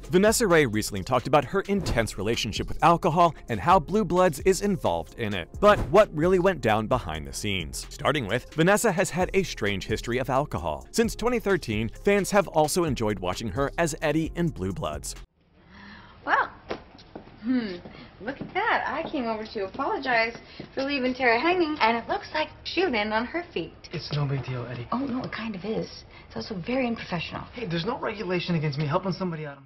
Vanessa Ray recently talked about her intense relationship with alcohol and how Blue Bloods is involved in it. But what really went down behind the scenes? Starting with, Vanessa has had a strange history of alcohol. Since 2013, fans have also enjoyed watching her as Eddie in Blue Bloods. Well, look at that. I came over to apologize for leaving Tara hanging, and it looks like she landed on her feet. It's no big deal, Eddie. Oh, no, it kind of is. It's also very unprofessional. Hey, there's no regulation against me helping somebody out.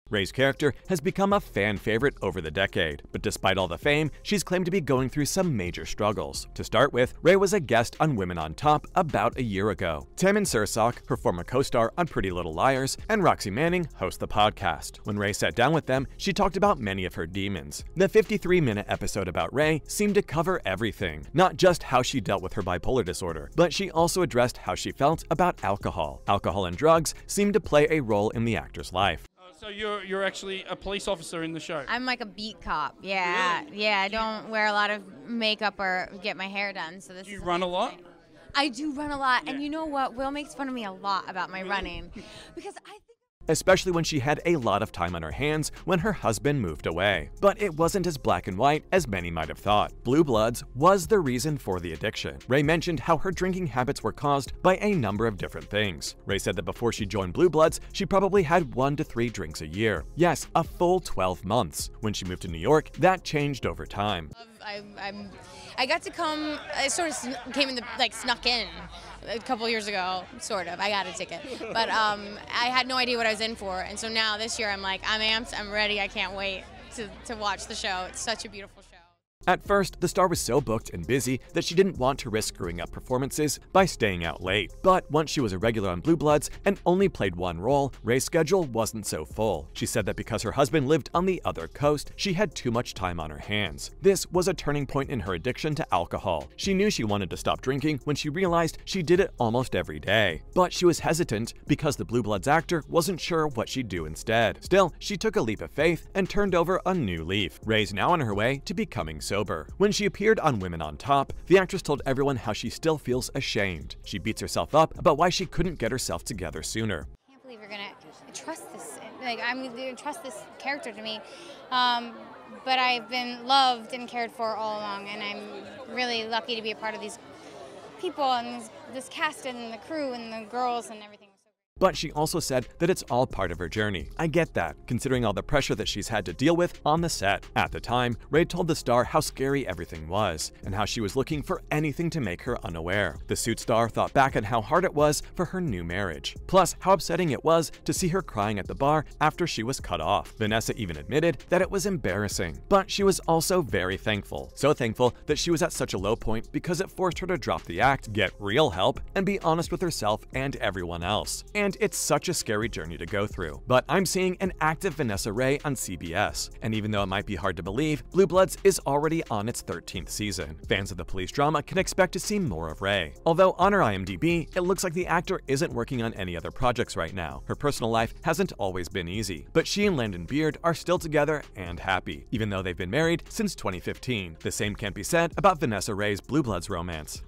Ray's character has become a fan favorite over the decade, but despite all the fame, she's claimed to be going through some major struggles. To start with, Ray was a guest on Women on Top about a year ago. Tammin Sursok, her former co-star on Pretty Little Liars, and Roxy Manning host the podcast. When Ray sat down with them, she talked about many of her demons. The 53-minute episode about Ray seemed to cover everything, not just how she dealt with her bipolar disorder, but she also addressed how she felt about alcohol. Alcohol and drugs seemed to play a role in the actor's life. So you're actually a police officer in the show? I'm like a beat cop. Yeah, really? Yeah. I don't wear a lot of makeup or get my hair done. So this. Do you run a lot? I do run a lot, and you know what? Will makes fun of me a lot about my running, because I think. Especially when she had a lot of time on her hands when her husband moved away. But it wasn't as black and white as many might have thought. Blue Bloods was the reason for the addiction. Ray mentioned how her drinking habits were caused by a number of different things. Ray said that before she joined Blue Bloods, she probably had 1 to 3 drinks a year. Yes, a full 12 months. When she moved to New York, that changed over time. I got to come, I sort of came in, snuck in a couple years ago, sort of. I got a ticket. But I had no idea what I was in for. And so now this year I'm like, I'm amped, I'm ready, I can't wait to watch the show. It's such a beautiful show. At first, the star was so booked and busy that she didn't want to risk screwing up performances by staying out late. But once she was a regular on Blue Bloods and only played one role, Ray's schedule wasn't so full. She said that because her husband lived on the other coast, she had too much time on her hands. This was a turning point in her addiction to alcohol. She knew she wanted to stop drinking when she realized she did it almost every day. But she was hesitant because the Blue Bloods actor wasn't sure what she'd do instead. Still, she took a leap of faith and turned over a new leaf. Ray's now on her way to becoming sober. When she appeared on Women on Top, the actress told everyone how she still feels ashamed. She beats herself up about why she couldn't get herself together sooner. I can't believe you're gonna trust this. I'm gonna trust this character to me. But I've been loved and cared for all along, and I'm really lucky to be a part of these people and this cast and the crew and the girls and everything. But she also said that it's all part of her journey. I get that, considering all the pressure that she's had to deal with on the set. At the time, Ray told the star how scary everything was, and how she was looking for anything to make her unaware. The Suit star thought back on how hard it was for her new marriage, plus how upsetting it was to see her crying at the bar after she was cut off. Vanessa even admitted that it was embarrassing, but she was also very thankful. So thankful that she was at such a low point because it forced her to drop the act, get real help, and be honest with herself and everyone else. And it's such a scary journey to go through. But I'm seeing an active Vanessa Ray on CBS. And even though it might be hard to believe, Blue Bloods is already on its 13th season. Fans of the police drama can expect to see more of Ray. Although on her IMDb, it looks like the actor isn't working on any other projects right now. Her personal life hasn't always been easy. But she and Landon Beard are still together and happy, even though they've been married since 2015. The same can't be said about Vanessa Ray's Blue Bloods romance.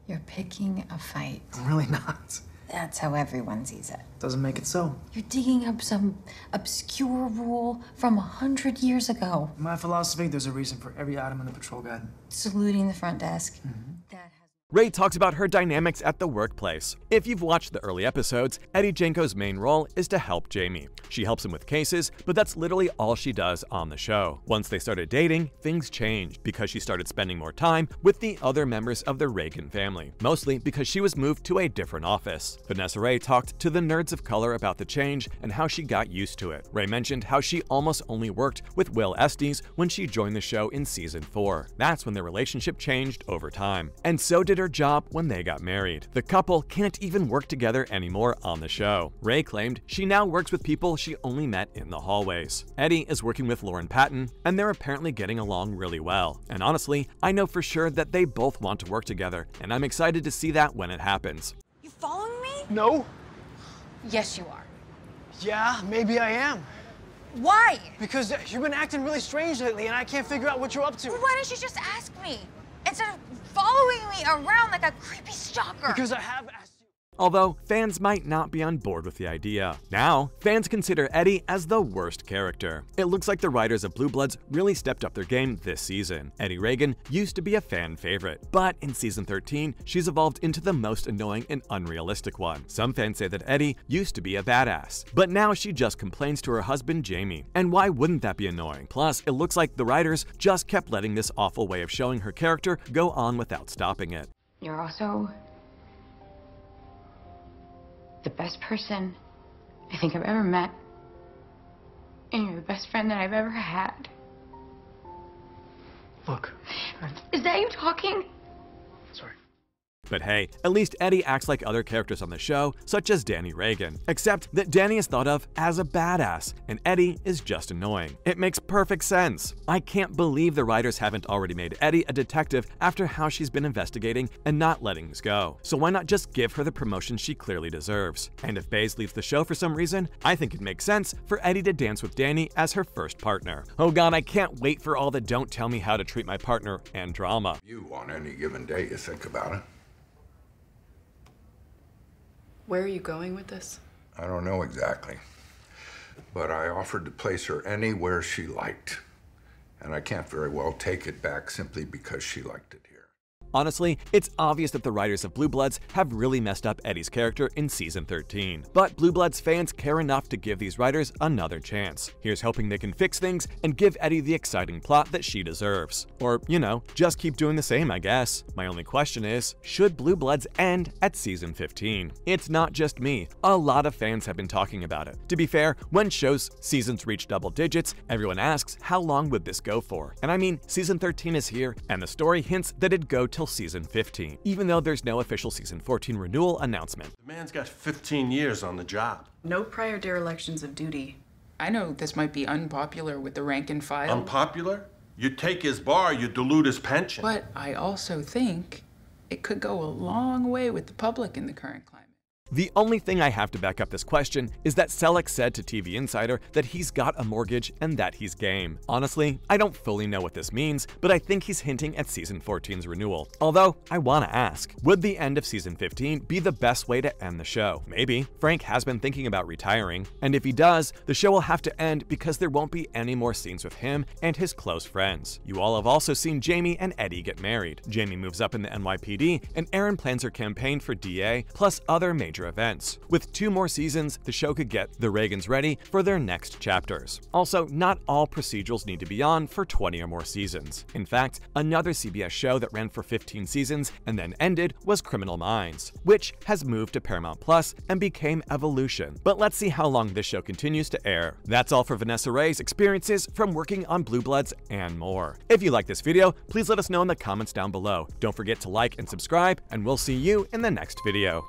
You're picking a fight. I'm really not. That's how everyone sees it. Doesn't make it so. You're digging up some obscure rule from 100 years ago. In my philosophy, there's a reason for every item in the patrol guide. Saluting the front desk. That has Ray talks about her dynamics at the workplace. If you've watched the early episodes, Eddie Janko's main role is to help Jamie. She helps him with cases, but that's literally all she does on the show. Once they started dating, things changed because she started spending more time with the other members of the Reagan family, mostly because she was moved to a different office. Vanessa Ray talked to the Nerds of Color about the change and how she got used to it. Ray mentioned how she almost only worked with Will Estes when she joined the show in season 4. That's when their relationship changed over time. And so did her job when they got married. The couple can't even work together anymore on the show. Ray claimed she now works with people she only met in the hallways. Eddie is working with Lauren Patton, and they're apparently getting along really well. And honestly, I know for sure that they both want to work together, and I'm excited to see that when it happens. You following me? No. Yes, you are. Yeah, maybe I am. Why? Because you've been acting really strange lately, and I can't figure out what you're up to. Well, why don't you just ask me instead of following me around like a creepy stalker? Because I have asked. although fans might not be on board with the idea. Now, fans consider Eddie as the worst character. It looks like the writers of Blue Bloods really stepped up their game this season. Eddie Reagan used to be a fan favorite, but in season 13, she's evolved into the most annoying and unrealistic one. Some fans say that Eddie used to be a badass, but now she just complains to her husband Jamie. And why wouldn't that be annoying? Plus, it looks like the writers just kept letting this awful way of showing her character go on without stopping it. You're also the best person I think I've ever met. And you're the best friend that I've ever had. Look. Is that you talking? Sorry. But hey, at least Eddie acts like other characters on the show, such as Danny Reagan, except that Danny is thought of as a badass, and Eddie is just annoying. It makes perfect sense. I can't believe the writers haven't already made Eddie a detective after how she's been investigating and not letting this go. So why not just give her the promotion she clearly deserves? And if Baze leaves the show for some reason, I think it makes sense for Eddie to dance with Danny as her first partner. Oh god, I can't wait for all the don't tell me how to treat my partner and drama. You on any given day, you think about it. Where are you going with this? I don't know exactly, but I offered to place her anywhere she liked, and I can't very well take it back simply because she liked it here. Honestly, it's obvious that the writers of Blue Bloods have really messed up Eddie's character in season 13. But Blue Bloods fans care enough to give these writers another chance. Here's hoping they can fix things and give Eddie the exciting plot that she deserves. Or, you know, just keep doing the same, I guess. My only question is, should Blue Bloods end at season 15? It's not just me. A lot of fans have been talking about it. To be fair, when shows seasons reach double digits, everyone asks, how long would this go for? And I mean, season 13 is here, and the story hints that it'd go till season 15, even though there's no official season 14 renewal announcement. The man's got 15 years on the job. No prior derelictions of duty. I know this might be unpopular with the rank and file. Unpopular? You take his bar, you dilute his pension. But I also think it could go a long way with the public in the current climate. The only thing I have to back up this question is that Selleck said to TV Insider that he's got a mortgage and that he's game. Honestly, I don't fully know what this means, but I think he's hinting at season 14's renewal. Although, I want to ask, would the end of season 15 be the best way to end the show? Maybe. Frank has been thinking about retiring, and if he does, the show will have to end because there won't be any more scenes with him and his close friends. You all have also seen Jamie and Eddie get married. Jamie moves up in the NYPD, and Erin plans her campaign for DA, plus other major events. With 2 more seasons, the show could get the Reagans ready for their next chapters. Also, not all procedurals need to be on for 20 or more seasons. In fact, another CBS show that ran for 15 seasons and then ended was Criminal Minds, which has moved to Paramount Plus and became Evolution. But let's see how long this show continues to air. That's all for Vanessa Ray's experiences from working on Blue Bloods and more. If you like this video, please let us know in the comments down below. Don't forget to like and subscribe, and we'll see you in the next video.